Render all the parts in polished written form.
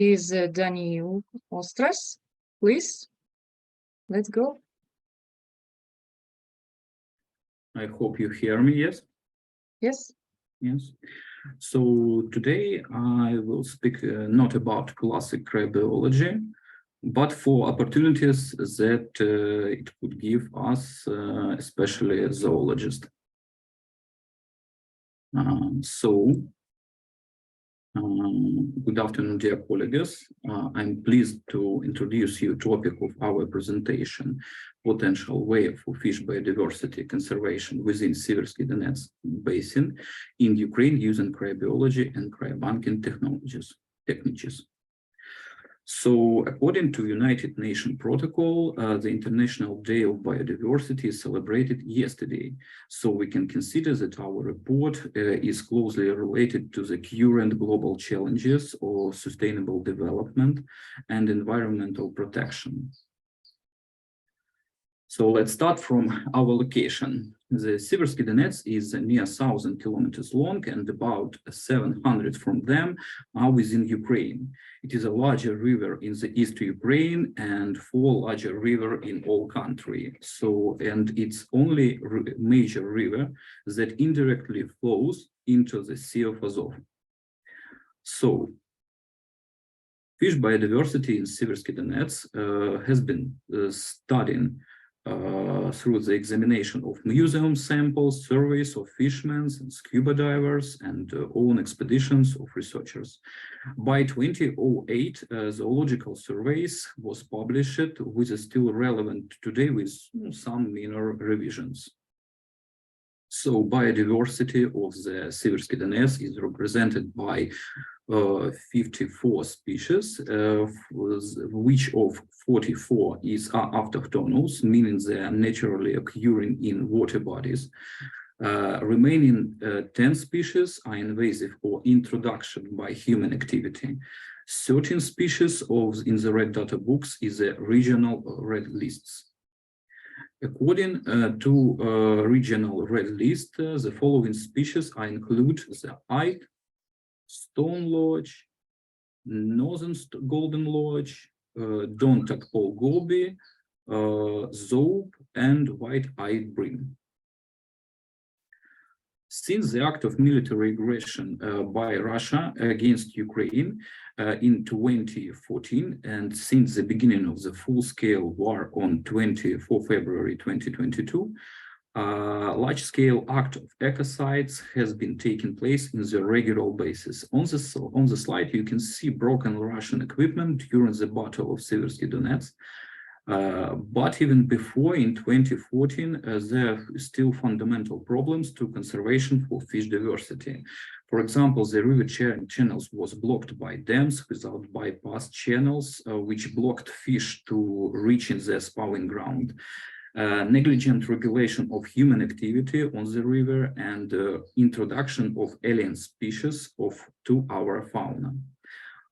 is Daniel Ostras. Please, let's go. I hope you hear me, yes? Yes. Yes. So today I will speak not about classic cryobiology, but for opportunities that it could give us, especially as zoologists. Good afternoon, dear colleagues. I'm pleased to introduce you topic of our presentation, potential way for fish biodiversity conservation within Siversky Donets Basin in Ukraine using cryobiology and cryobanking techniques. So, according to United Nations Protocol, the International Day of Biodiversity is celebrated yesterday. So we can consider that our report is closely related to the current global challenges of sustainable development and environmental protection. So let's start from our location. The Siversky Donets is near 1,000 kilometers long, and about 700 from them are within Ukraine. It is a larger river in the east Ukraine and 4 larger rivers in all country. So, and it's only major river that indirectly flows into the Sea of Azov. So, fish biodiversity in Siversky Donets has been studying through the examination of museum samples, surveys of fishermen, and scuba divers, and own expeditions of researchers. By 2008, zoological surveys was published, which is still relevant today with some minor revisions. So biodiversity of the Siversky Donets is represented by 54 species, which of 44 are autochthonous, meaning they are naturally occurring in water bodies. Remaining 10 species are invasive or introduction by human activity. 13 species in the red data books is a regional red lists. According to regional red list, the following species are include the Ike, Stone Lodge, Northern Golden Lodge, Don-Tadpole Goby, Zope, and White-eyed Bream. Since the act of military aggression by Russia against Ukraine in 2014, and since the beginning of the full-scale war on 24 February 2022, large-scale act of ecocides has been taking place in the regular basis. On the slide, you can see broken Russian equipment during the Battle of Siversky Donets. But even before, in 2014, there are still fundamental problems to conservation for fish diversity. For example, the river channels was blocked by dams without bypass channels, which blocked fish to reach in their spawning ground. Negligent regulation of human activity on the river and introduction of alien species to our fauna.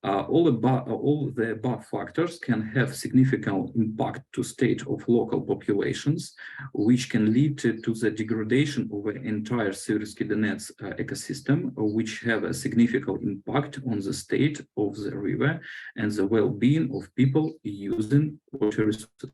All the above factors can have significant impact to state of local populations, which can lead to the degradation of the entire Siversky Donets ecosystem, which have a significant impact on the state of the river and the well-being of people using water resources.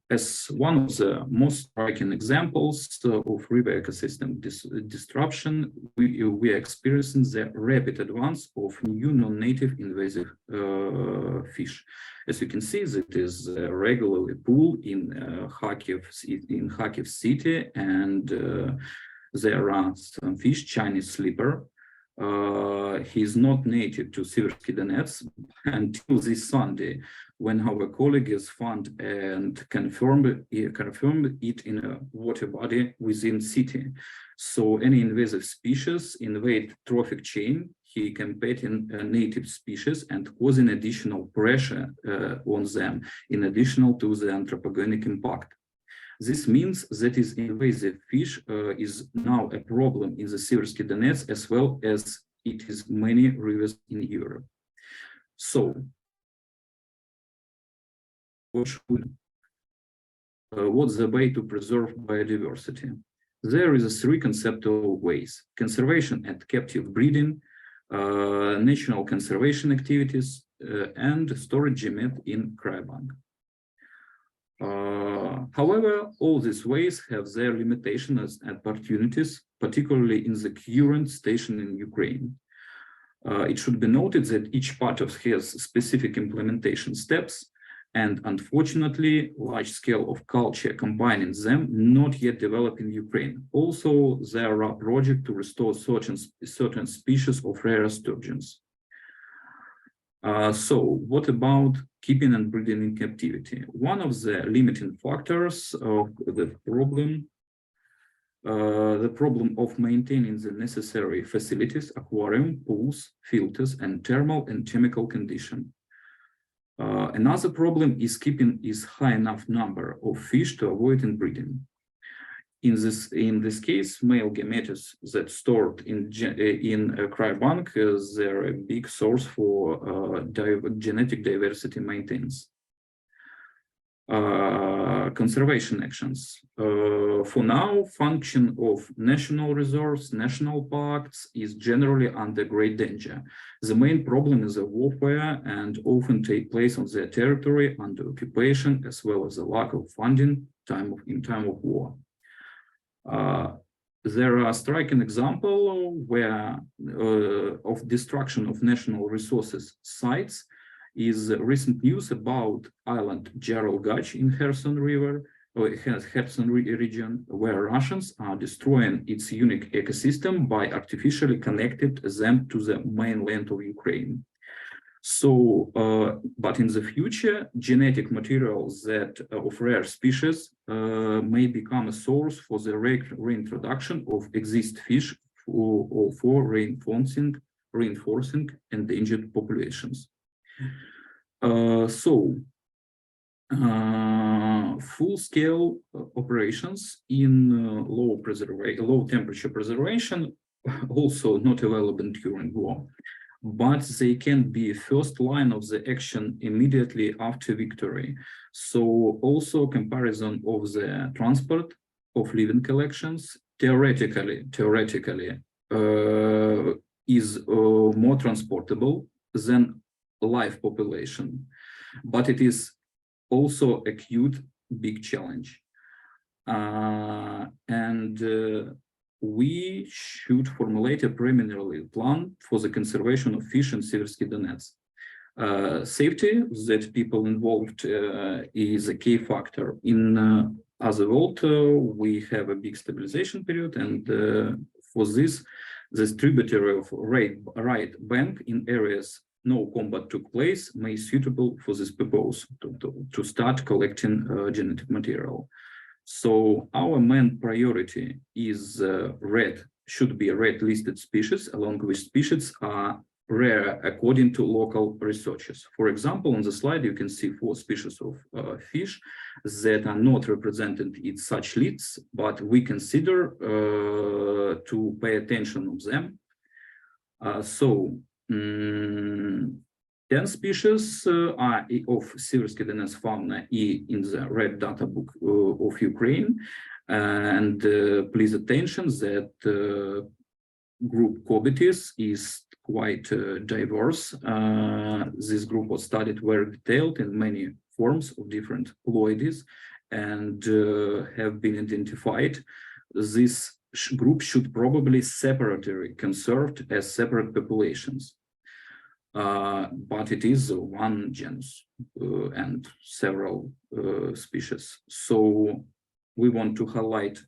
As one of the most striking examples of river ecosystem disruption, we are experiencing the rapid advance of new non-native invasive fish. As you can see, it is regularly pool in Kharkiv city, and there are some fish, Chinese slipper. He is not native to Siversky Donets until this Sunday, when our colleagues found and confirmed it in a water body within city. So any invasive species invade trophic chain, he competing native species and causing additional pressure on them, in addition to the anthropogenic impact. This means that is invasive fish is now a problem in the Siversky Donets, as well as it is many rivers in Europe. So, what's the way to preserve biodiversity? There is 3 conceptual ways: conservation and captive breeding, national conservation activities, and storage GMED in cryobank. However, all these ways have their limitations and opportunities, particularly in the current station in Ukraine. It should be noted that each part has specific implementation steps, and unfortunately, large scale of culture combining them not yet developed in Ukraine. Also, there are projects to restore certain species of rare sturgeons. So what about keeping and breeding in captivity? One of the limiting factors of the problem of maintaining the necessary facilities, aquarium, pools, filters, and thermal and chemical condition. Another problem is keeping a high enough number of fish to avoid inbreeding. In this case, male gametes that stored in a cryobank, they're a big source for genetic diversity maintenance. Conservation actions. For now, function of national reserves, national parks is generally under great danger. The main problem is the warfare and often take place on their territory under occupation, as well as the lack of funding in time of war. There are striking examples where of destruction of national resources sites is recent news about island Gerald Gach in Kherson River, or Kherson region, where Russians are destroying its unique ecosystem by artificially connecting them to the mainland of Ukraine. So, but in the future, genetic materials that of rare species may become a source for the reintroduction of exist fish for reinforcing endangered populations. Full-scale operations in low temperature preservation also not available during war, but they can be first line of the action immediately after victory. So also comparison of the transport of living collections theoretically is more transportable than live population, but it is also a acute big challenge. We should formulate a preliminary plan for the conservation of fish in Siversky Donets. Safety that people involved is a key factor. In other world, we have a big stabilization period, and for this, the tributary of right bank in areas no combat took place may suitable for this purpose to start collecting genetic material. So our main priority is should be red listed species, along with species are rare according to local researchers. For example, on the slide, you can see 4 species of fish that are not represented in such lists, but we consider to pay attention of them. 10 species are of Siversky Donets fauna in the red data book of Ukraine. And please attention that group Cobitis is quite diverse. This group was studied very detailed in many forms of different ploidies and have been identified. This group should probably separately conserved as separate populations. But it is one genus and several species. So we want to highlight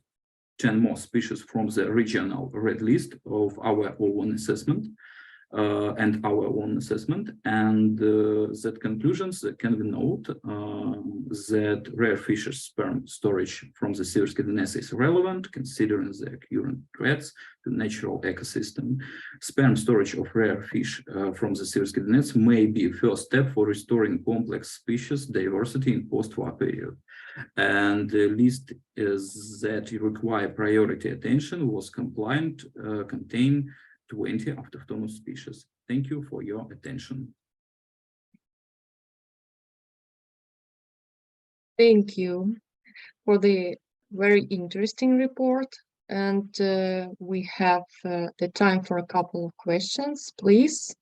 10 more species from the regional red list of our own assessment and that conclusions can be note that rare fishes sperm storage from the Siversky Donets is relevant considering the current threats to natural ecosystem. Sperm storage of rare fish from the Siversky Donets may be a first step for restoring complex species diversity in post-war period. And the list is that require priority attention was contained 20 autochthonous species. Thank you for your attention. Thank you for the very interesting report. and we have the time for a couple of questions, please.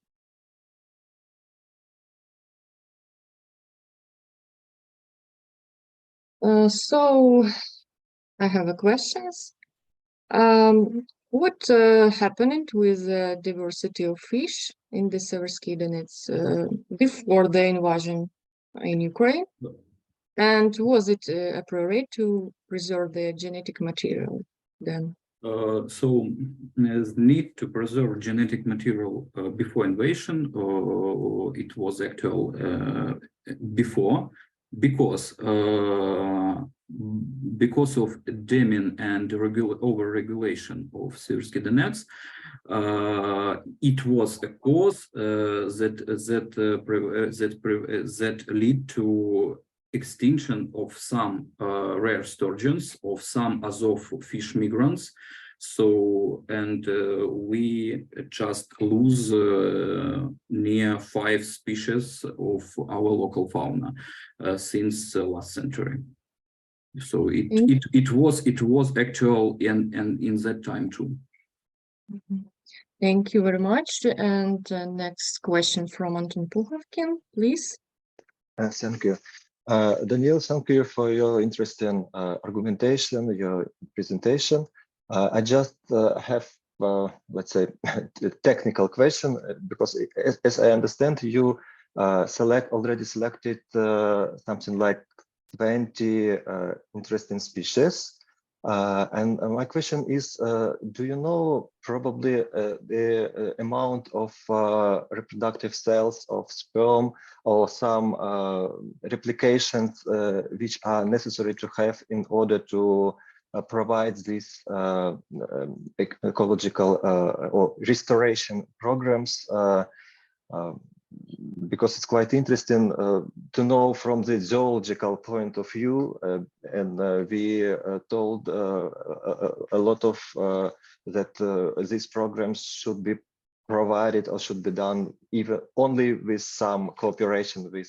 So I have a questions. What happened with the diversity of fish in the Siversky Donets before the invasion in Ukraine? And was it appropriate to preserve the genetic material then? So there's need to preserve genetic material before invasion, or it was actual before, because of damming and over-regulation of Siversky Donets, it was a cause that lead to extinction of some rare sturgeons, of some Azov fish migrants. So, and we just lose near 5 species of our local fauna since last century. So it was actual and in that time too. Thank you very much. And next question from Anton Puhovkin, please. Thank you. Daniel, thank you for your interesting argumentation, your presentation. I just have, let's say, a technical question, because as I understand, you already selected something like 20 interesting species. And my question is, do you know probably the amount of reproductive cells of sperm or some replications which are necessary to have in order to provide these ecological or restoration programs? Because it's quite interesting to know from the zoological point of view, and we told a lot of that these programs should be provided or should be done even only with some cooperation with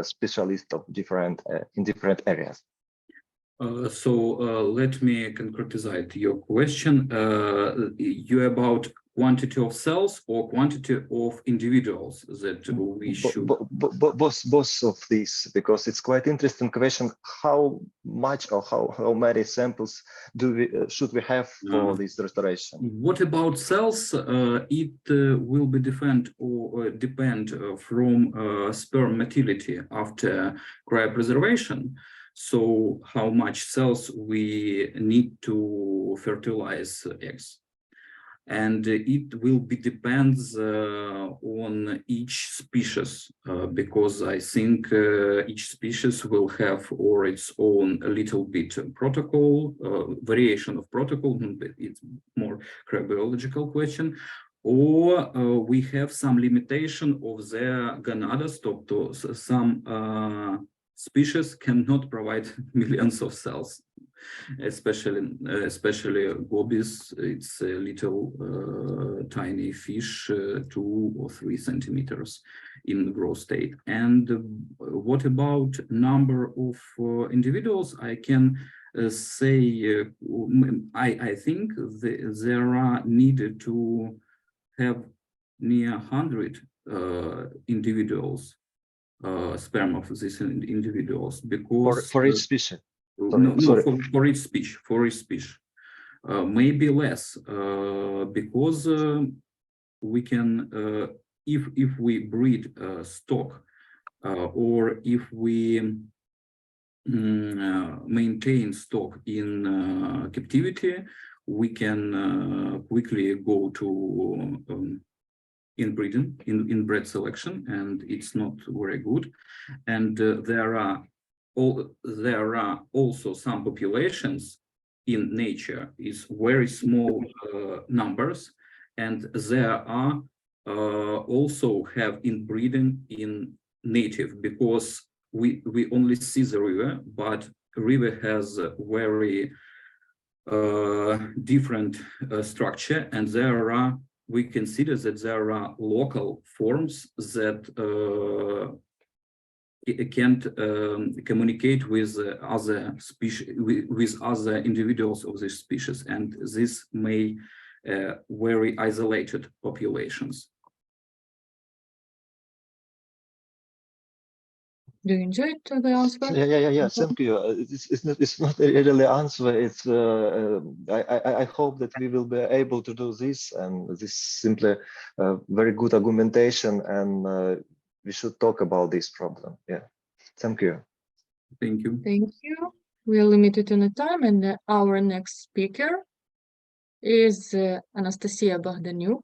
specialists of different in different areas. So let me concretize your question. You about quantity of cells or quantity of individuals that we should? Both of these, because it's quite interesting question. How much or how many samples should we have for this restoration? What about cells? It will be depend from sperm motility after cryopreservation. So how much cells we need to fertilize eggs. And it will be depends on each species, because I think each species will have or its own a little bit protocol, variation of protocol. It's more cryobiological question, or we have some limitation of their gonadas. Some species cannot provide millions of cells. Especially gobies, it's a little tiny fish, 2 or 3 centimeters in growth state. And what about number of individuals? I can say I think there are needed to have near 100 individuals, sperm of these individuals, because for each species. For each species, maybe less, because we can, if we breed stock, or if we maintain stock in captivity, we can quickly go to inbreeding, inbred selection, and it's not very good. And there are also some populations in nature is very small numbers, and there are also have inbreeding in native, because we only see the river, but river has a very different structure, and we consider that there are local forms that can't communicate with other species, with other individuals of this species, and this may very isolated populations. Do you enjoy the answer? Yeah. Thank you. It's not really answer. It's I hope that we will be able to do this, and this is simply very good argumentation, and we should talk about this problem. Yeah. Thank you. Thank you. Thank you. We are limited in the time, and our next speaker is Anastasia Bogdanuk.